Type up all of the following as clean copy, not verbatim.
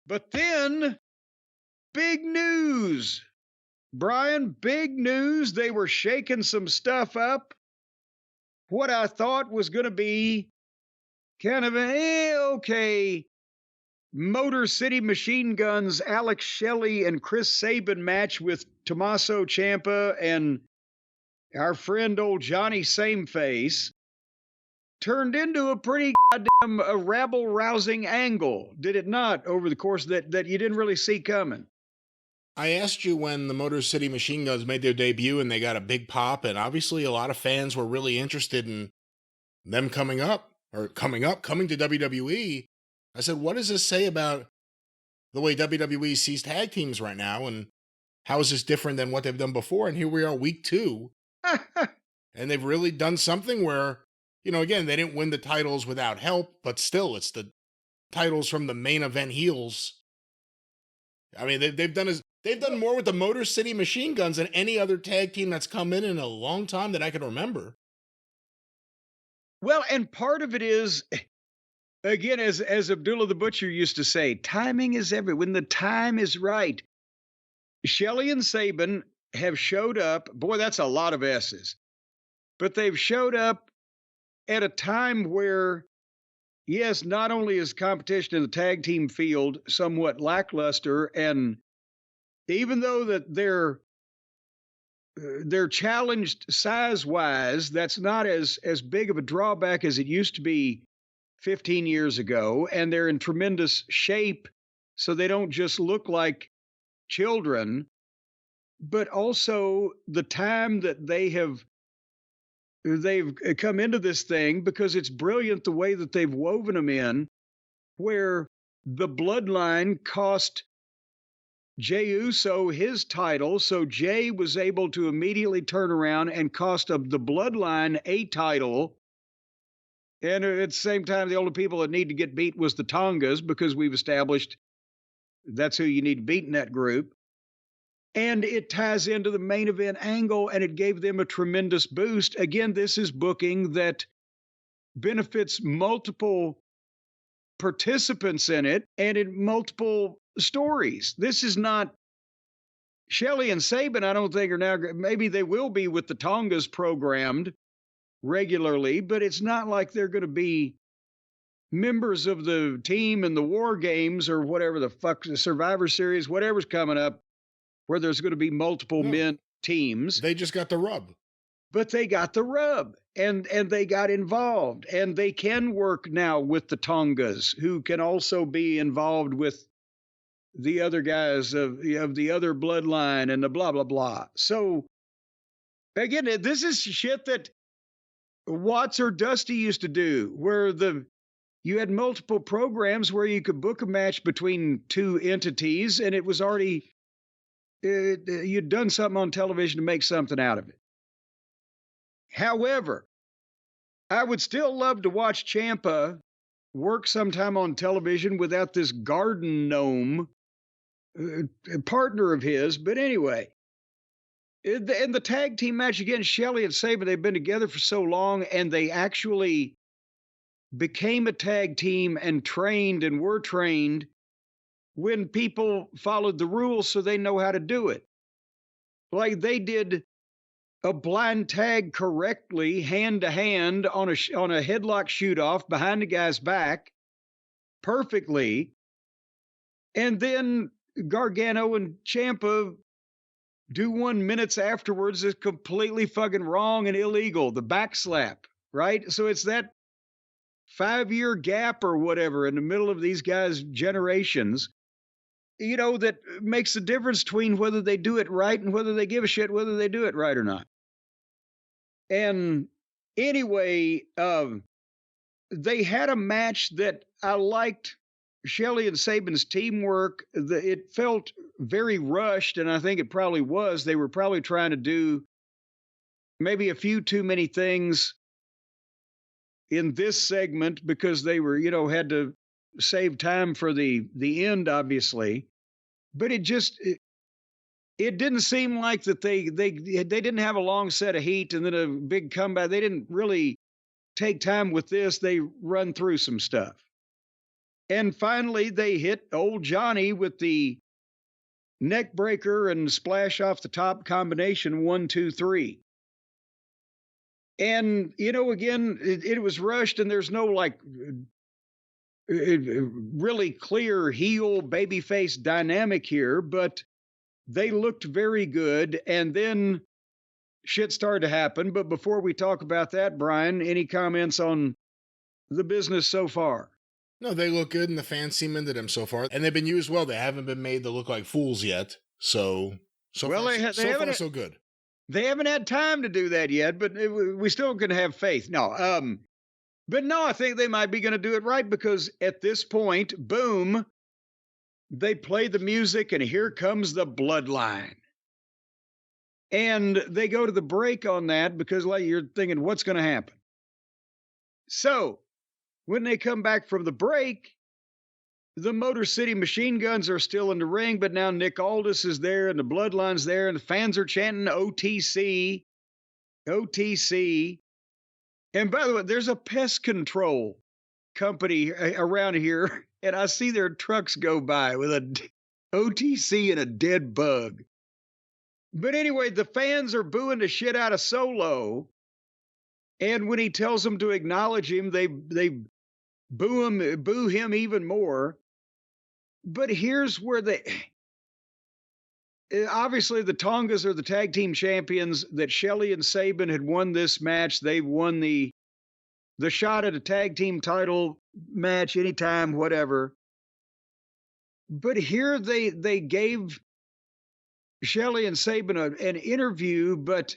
But then, big news. Brian, big news. They were shaking some stuff up. What I thought was going to be kind of an okay Motor City Machine Guns, Alex Shelley and Chris Sabin match with Tommaso Ciampa and our friend old Johnny Sameface turned into a pretty goddamn rabble-rousing angle, did it not, over the course that you didn't really see coming? I asked you when the Motor City Machine Guns made their debut and they got a big pop, and obviously a lot of fans were really interested in them coming to WWE. I said, what does this say about the way WWE sees tag teams right now, and how is this different than what they've done before? And here we are, week 2, and they've really done something where, again, they didn't win the titles without help, but still, it's the titles from the main event heels. I mean, they've done more with the Motor City Machine Guns than any other tag team that's come in a long time that I can remember. Well, and part of it is, again, as Abdullah the Butcher used to say, timing is everything. When the time is right. Shelley and Sabin have showed up. Boy, that's a lot of S's. But they've showed up at a time where, yes, not only is competition in the tag team field somewhat lackluster, and even though that they're challenged size-wise, that's not as big of a drawback as it used to be 15 years ago, and they're in tremendous shape, so they don't just look like children, but also the time that they've come into this thing, because it's brilliant the way that they've woven them in, where the bloodline cost Jey Uso his title, so Jey was able to immediately turn around and cost the bloodline a title. And at the same time, the only people that need to get beat was the Tongas, because we've established that's who you need to beat in that group. And it ties into the main event angle, and it gave them a tremendous boost. Again, this is booking that benefits multiple participants in it and in multiple stories. This is not Shelley and Sabin, I don't think, are now, maybe they will be with the Tongas programmed regularly, but it's not like they're going to be members of the team in the War Games or whatever the fuck, the Survivor Series, whatever's coming up, where there's going to be multiple men teams. They just got the rub. But they got the rub, and they got involved, and they can work now with the Tongas, who can also be involved with the other guys of the other bloodline and the blah, blah, blah. So, again, this is shit that Watts or Dusty used to do, where you had multiple programs where you could book a match between two entities, and it was already, you'd done something on television to make something out of it. However, I would still love to watch Ciampa work sometime on television without this garden gnome partner of his. But anyway, in the tag team match against Shelley and Sabin, they've been together for so long, and they actually became a tag team and were trained when people followed the rules, so they know how to do it. Like they did a blind tag correctly, hand to hand on a headlock shoot off behind the guy's back perfectly. And then Gargano and Ciampa do 1 minute afterwards is completely fucking wrong and illegal. The back slap, right? So it's that 5-year gap or whatever in the middle of these guys' generations, that makes the difference between whether they do it right and whether they give a shit whether they do it right or not. And anyway, they had a match that I liked. Shelley and Sabin's teamwork, it felt very rushed, and I think it probably was. They were probably trying to do maybe a few too many things in this segment because they were, had to save time for the end, obviously. But it didn't seem like that they didn't have a long set of heat and then a big comeback. They didn't really take time with this. They run through some stuff. And finally, they hit old Johnny with the neck breaker and splash off the top combination 1, 2, 3. And, again, it was rushed, and there's no like really clear heel babyface dynamic here, but they looked very good. And then shit started to happen. But before we talk about that, Brian, any comments on the business so far? No, they look good, and the fans seem into them so far. And they've been used well. They haven't been made to look like fools yet. So far, so good. They haven't had time to do that yet, but we still can have faith. No, but no, I think they might be going to do it right, because at this point, boom, they play the music, and here comes the bloodline. And they go to the break on that because, like, you're thinking, what's going to happen? So when they come back from the break, the Motor City Machine Guns are still in the ring, but now Nick Aldis is there, and the bloodline's there, and the fans are chanting OTC, OTC. And by the way, there's a pest control company around here, and I see their trucks go by with a OTC and a dead bug. But anyway, the fans are booing the shit out of Solo. And when he tells them to acknowledge him, they boo him even more. But here's where obviously the Tongas are the tag team champions. That Shelley and Sabin had won this match. They've won the shot at a tag team title match anytime, whatever. But here they gave Shelley and Sabin an interview, but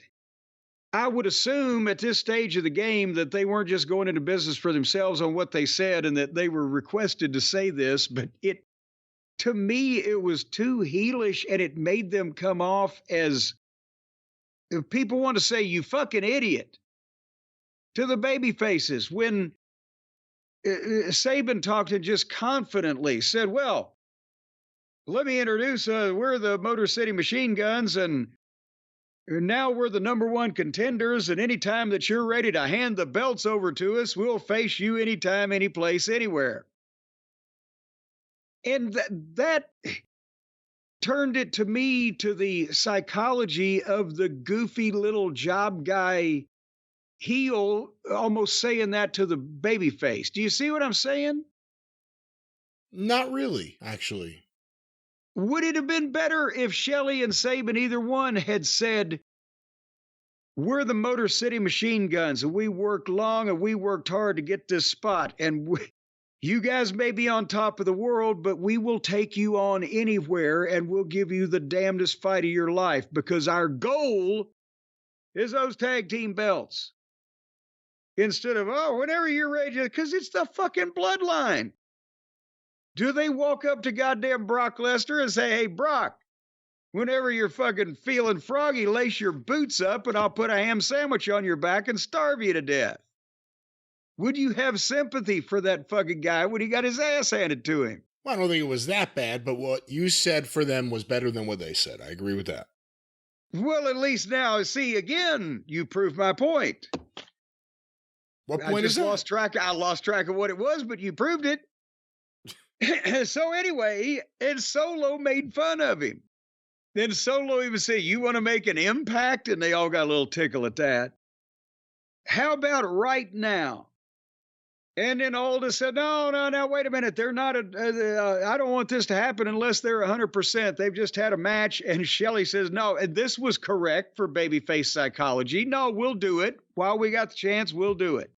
I would assume at this stage of the game that they weren't just going into business for themselves on what they said, and that they were requested to say this. But to me, it was too heelish, and it made them come off as, if people want to say, you fucking idiot, to the baby faces. When Sabin talked and just confidently said, well, let me introduce, we're the Motor City Machine Guns, and now we're the #1 contenders, and anytime that you're ready to hand the belts over to us, we'll face you anytime, any place, anywhere. And that turned it to me to the psychology of the goofy little job guy heel, almost saying that to the baby face. Do you see what I'm saying? Not really, actually. Would it have been better if Shelley and Sabin, either one, had said, we're the Motor City Machine Guns, and we worked long and we worked hard to get this spot, and you guys may be on top of the world, but we will take you on anywhere, and we'll give you the damnedest fight of your life, because our goal is those tag team belts. Instead of, oh, whenever you're ready, because it's the fucking bloodline. Do they walk up to goddamn Brock Lesnar and say, hey, Brock, whenever you're fucking feeling froggy, lace your boots up and I'll put a ham sandwich on your back and starve you to death? Would you have sympathy for that fucking guy when he got his ass handed to him? Well, I don't think it was that bad, but what you said for them was better than what they said. I agree with that. Well, at least now, see, again, you proved my point. What point is that? I lost track of what it was, but you proved it. So anyway, and Solo made fun of him. Then Solo even said, you want to make an impact? And they all got a little tickle at that. How about right now? And then Aldis said, no, wait a minute. They're not, I don't want this to happen unless they're 100%. They've just had a match. And Shelley says, no, and this was correct for babyface psychology. No, we'll do it. While we got the chance, we'll do it.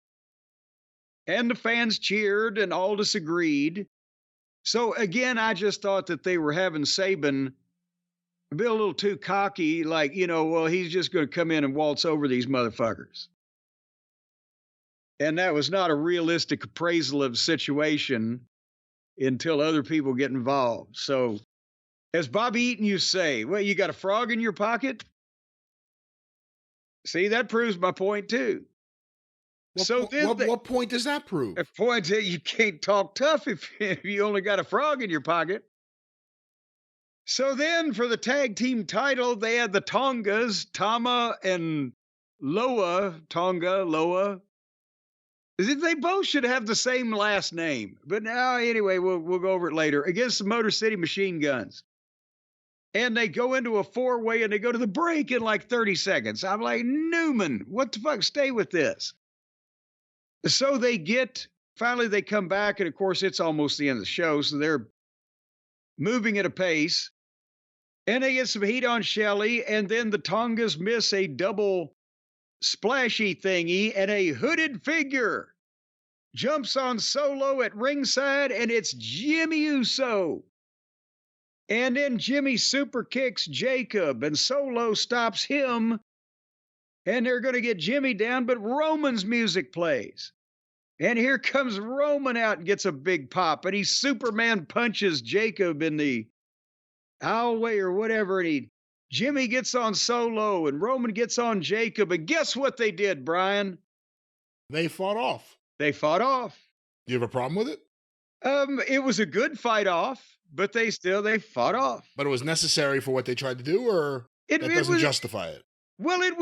And the fans cheered, and Aldis agreed. So again, I just thought that they were having Sabin be a little too cocky, like, well, he's just going to come in and waltz over these motherfuckers. And that was not a realistic appraisal of the situation until other people get involved. So, as Bobby Eaton used to say, well, you got a frog in your pocket? See, that proves my point, too. What point does that prove? A point that you can't talk tough if you only got a frog in your pocket. So then for the tag team title, they had the Tongas, Tama and Loa, Tonga, Loa, They both should have the same last name. But now, anyway, we'll go over it later. Against the Motor City Machine Guns. And they go into a four-way and they go to the break in like 30 seconds. I'm like, Newman, what the fuck? Stay with this. So finally they come back, and of course it's almost the end of the show, so they're moving at a pace. And they get some heat on Shelley, and then the Tongas miss a double splashy thingy, and a hooded figure jumps on Solo at ringside, and it's Jimmy Uso. And then Jimmy super kicks Jacob, and Solo stops him, and they're going to get Jimmy down, but Roman's music plays. And here comes Roman out and gets a big pop, and he Superman punches Jacob in the aisleway or whatever, and Jimmy gets on Solo, and Roman gets on Jacob, and guess what they did, Brian? They fought off. They fought off. Do you have a problem with it? It was a good fight off, but they fought off. But it was necessary for what they tried to do, or that doesn't justify it? Well, it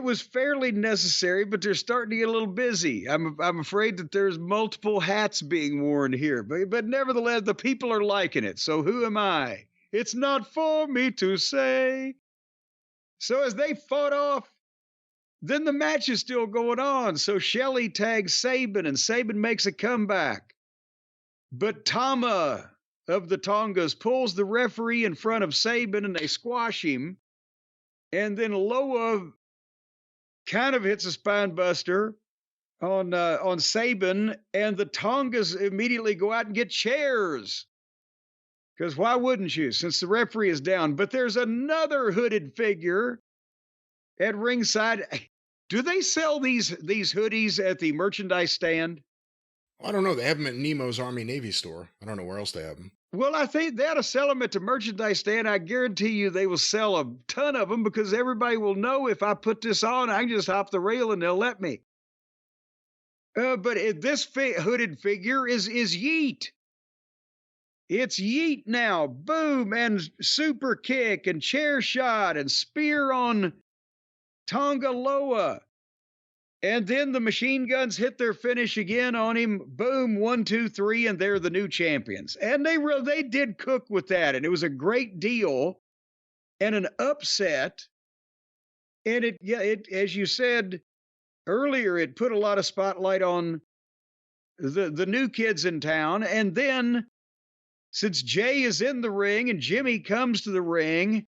was fairly necessary, but they're starting to get a little busy. I'm afraid that there's multiple hats being worn here, but nevertheless, the people are liking it. So who am I? It's not for me to say. So as they fought off, then the match is still going on. So Shelley tags Sabin, and Sabin makes a comeback. But Tama of the Tongas pulls the referee in front of Sabin, and they squash him. And then Loa kind of hits a spine buster on Sabin, and the Tongas immediately go out and get chairs. Because why wouldn't you, since the referee is down? But there's another hooded figure at ringside. Do they sell these hoodies at the merchandise stand? I don't know. They have them at Nemo's Army Navy store. I don't know where else they have them. Well, I think they ought to sell them at the merchandise stand. I guarantee you they will sell a ton of them, because everybody will know if I put this on, I can just hop the rail and they'll let me. But this hooded figure is Yeet. It's Yeet now. Boom, and super kick and chair shot and spear on Tonga Loa. And then the machine guns hit their finish again on him. Boom, 1, 2, 3, and they're the new champions. And they did cook with that, and it was a great deal and an upset. And it as you said earlier, it put a lot of spotlight on the new kids in town. And then, since Jay is in the ring and Jimmy comes to the ring,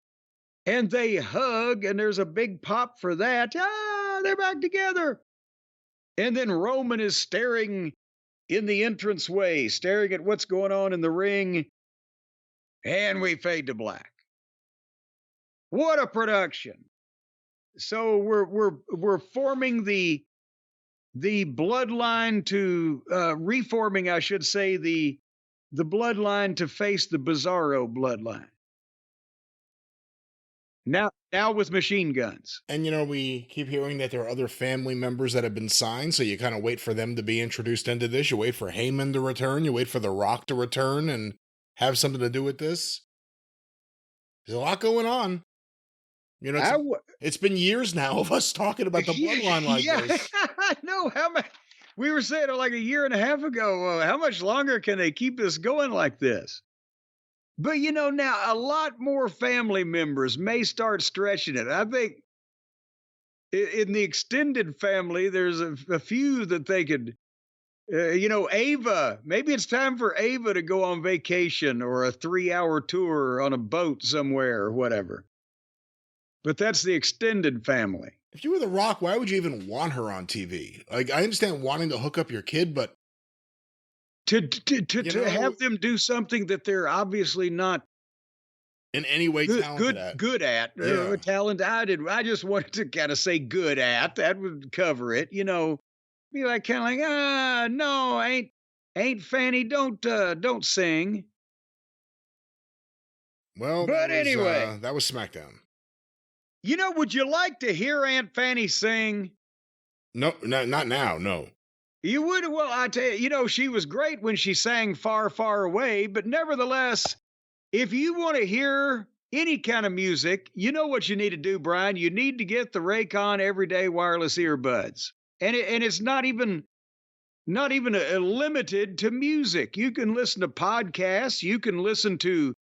and they hug, and there's a big pop for that. They're back together. And then Roman is staring in the entranceway, staring at what's going on in the ring. And we fade to black. What a production. So we're forming the bloodline to reforming, I should say, the bloodline to face the Bizarro bloodline. Now with machine guns. And, we keep hearing that there are other family members that have been signed, so you kind of wait for them to be introduced into this. You wait for Heyman to return. You wait for The Rock to return and have something to do with this. There's a lot going on. It's been years now of us talking about the bloodline like this. I know. We were saying it like a year and a half ago. How much longer can they keep this going like this? But, now a lot more family members may start stretching it. I think in the extended family, there's a few that they could, Ava. Maybe it's time for Ava to go on vacation or a 3-hour tour on a boat somewhere or whatever. But that's the extended family. If you were The Rock, why would you even want her on TV? Like, I understand wanting to hook up your kid, but to have them do something that they're obviously not in any way good at. Talent. I just wanted to kind of say good at. That would cover it. Be like kind of like, no, ain't Fanny. Don't sing. Well, but anyway, that was SmackDown. Would you like to hear Aunt Fanny sing? No, not now. No. You would? Well, I tell you, she was great when she sang Far, Far Away, but nevertheless, if you want to hear any kind of music, you know what you need to do, Brian? You need to get the Raycon Everyday Wireless Earbuds. And it's not even not even limited to music. You can listen to podcasts, you can listen to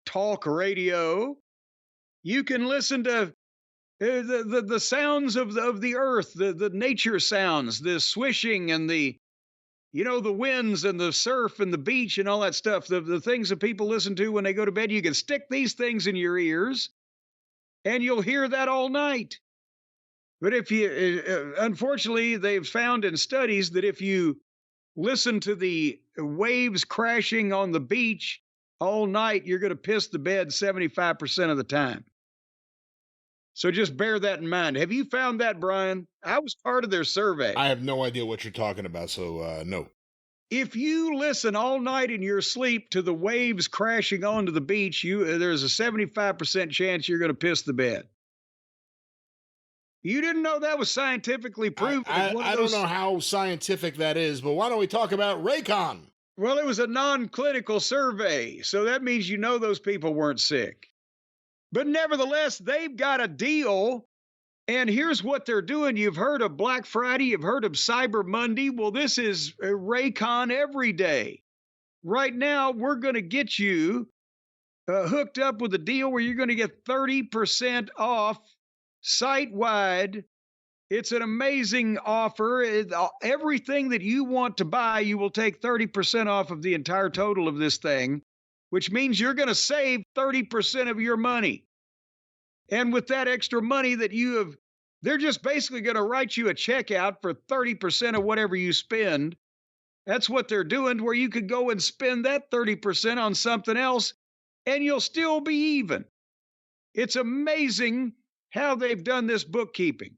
talk radio, you can listen to the sounds of the earth, the nature sounds, the swishing and the the winds and the surf and the beach and all that stuff, the things that people listen to when they go to bed. You can stick these things in your ears and you'll hear that all night. But if you, unfortunately, they've found in studies that if you listen to the waves crashing on the beach all night, you're going to piss the bed 75% of the time. So just bear that in mind. Have you found that, Brian? I was part of their survey. I have no idea what you're talking about, so no. If you listen all night in your sleep to the waves crashing onto the beach, there's a 75% chance you're going to piss the bed. You didn't know that was scientifically proven? I don't know how scientific that is, but why don't we talk about Raycon? Well, it was a non-clinical survey, so that means those people weren't sick. But nevertheless, they've got a deal, and here's what they're doing. You've heard of Black Friday, you've heard of Cyber Monday. Well, this is Raycon every day. Right now, we're going to get you hooked up with a deal where you're going to get 30% off site-wide. It's an amazing offer. Everything that you want to buy, you will take 30% off of the entire total of this thing, which means you're going to save 30% of your money. And with that extra money that they're just basically going to write you a check out for 30% of whatever you spend. That's what they're doing, where you could go and spend that 30% on something else, and you'll still be even. It's amazing how they've done this bookkeeping.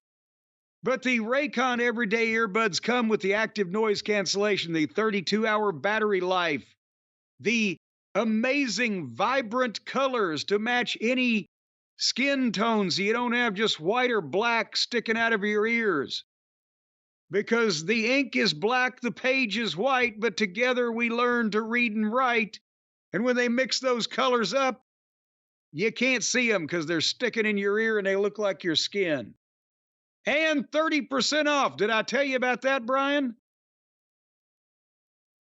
But the Raycon Everyday Earbuds come with the active noise cancellation, the 32-hour battery life, the amazing vibrant colors to match any skin tones, so you don't have just white or black sticking out of your ears. Because the ink is black, the page is white, but together we learn to read and write. And when they mix those colors up, you can't see them because they're sticking in your ear and they look like your skin. And 30% off. Did I tell you about that, Brian?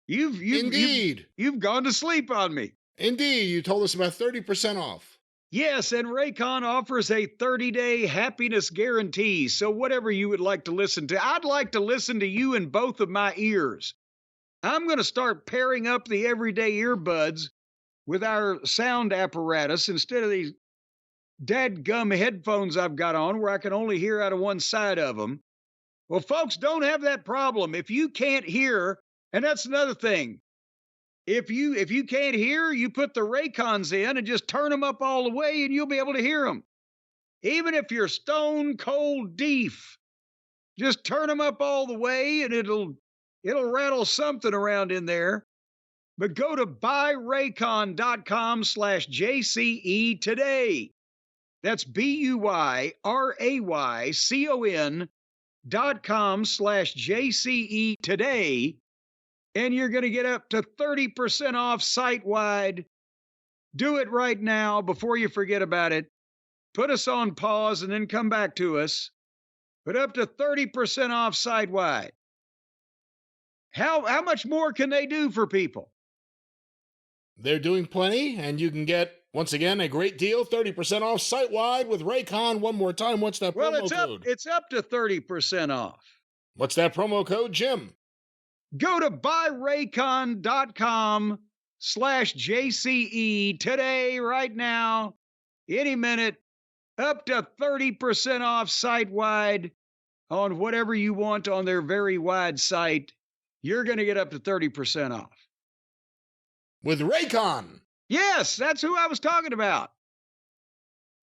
Indeed. You've gone to sleep on me. Indeed. You told us about 30% off. Yes, and Raycon offers a 30-day happiness guarantee. So whatever you would like to listen to, I'd like to listen to you in both of my ears. I'm going to start pairing up the everyday earbuds with our sound apparatus instead of these dadgum headphones I've got on where I can only hear out of one side of them. Well, folks, don't have that problem. If you can't hear, and that's another thing. If you can't hear, you put the Raycons in and just turn them up all the way and you'll be able to hear them. Even if you're stone cold deaf, just turn them up all the way and it'll rattle something around in there. But go to buyraycon.com/JCE today. That's BUYRAYCON.com/JCE today. And you're going to get up to 30% off site-wide. Do it right now before you forget about it. Put us on pause and then come back to us. But up to 30% off site-wide. How much more can they do for people? They're doing plenty, and you can get, once again, a great deal, 30% off site-wide with Raycon. One more time, what's that promo code? It's up to 30% off. What's that promo code, Jim? Go to buyraycon.com/JCE today, right now, any minute, up to 30% off site-wide on whatever you want on their very wide site. You're going to get up to 30% off. With Raycon. Yes, that's who I was talking about.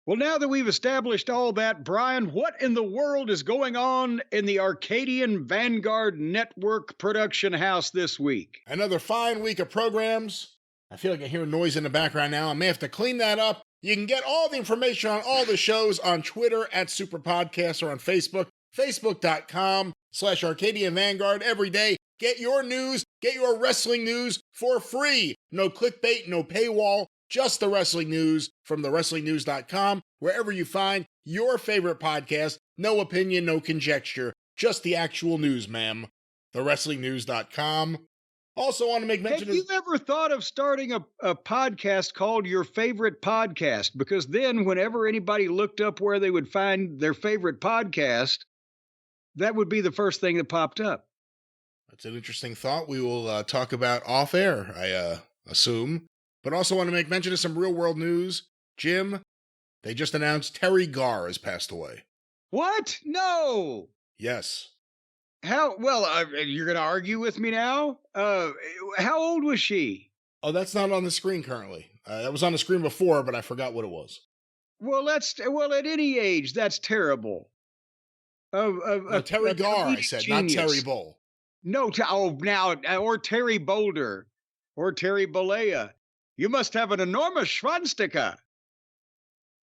Well, now that we've established all that, Brian, what in the world is going on in the Arcadian Vanguard Network production house this week? Another fine week of programs. I feel like I hear noise in the background now. I may have to clean that up. You can get all the information on all the shows on Twitter at Superpodcast or on Facebook, facebook.com/Arcadian Vanguard every day. Get your news, get your wrestling news for free. No clickbait, no paywall. Just the wrestling news from thewrestlingnews.com, wherever you find your favorite podcast. No opinion, no conjecture, just the actual news, ma'am. thewrestlingnews.com. Also want to make mention Have you of... ever thought of starting a podcast called Your Favorite Podcast? Because then whenever anybody looked up where they would find their favorite podcast, that would be the first thing that popped up. That's an interesting thought we will talk about off air, I assume. But also want to make mention of some real world news. Jim, they just announced Terry Garr has passed away. What? No. Yes. How? Well, you're going to argue with me now? How old was she? Oh, that's not on the screen currently. That was on the screen before, but I forgot what it was. Well, at any age, that's terrible. No, Terry Garr, I said, genius. not Terry Bull. No, or Terry Boulder, or Terry Bollea. You must have an enormous schwanzsticker.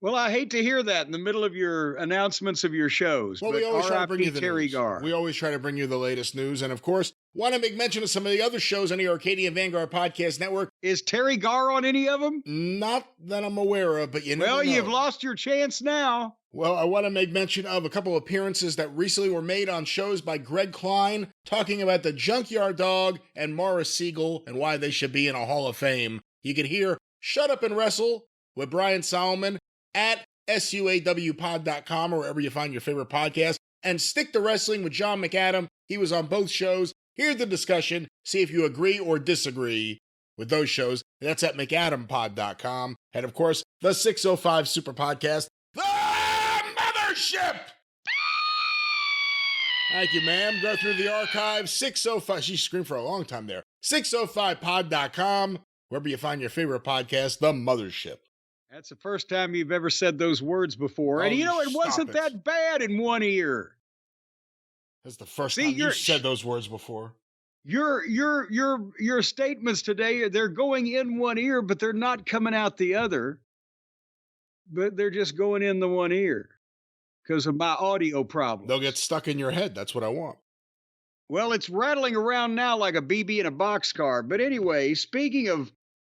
Well, I hate to hear that in the middle of your announcements of your shows. Well, we always try to bring you the Terry news. Garr. We always try to bring you the latest news. And of course, want to make mention of some of the other shows on the Arcadian Vanguard Podcast Network. Is Terry Garr on any of them? Not that I'm aware of, but you never know. You've lost your chance now. Well, I want to make mention of a couple appearances that recently were made on shows by Greg Klein, talking about the Junkyard Dog and Morris Siegel and why they should be in a Hall of Fame. You can hear Shut Up and Wrestle with Brian Solomon at suawpod.com or wherever you find your favorite podcast, and Stick to Wrestling with John McAdam. He was on both shows. Here's the discussion. See if you agree or disagree with those shows. That's at mcadampod.com. And of course, the 605 Super Podcast, The Mothership! Thank you, ma'am. Go through the archive. 605. She screamed for a long time there. 605pod.com. Wherever you find your favorite podcast, The Mothership. That's the first time you've ever said those words before. And it wasn't that bad in one ear. That's the first time you said those words before. Your statements today, they're going in one ear, but they're not coming out the other. But they're just going in the one ear because of my audio problems. They'll get stuck in your head. That's what I want. Well, it's rattling around now like a BB in a boxcar. But anyway, speaking of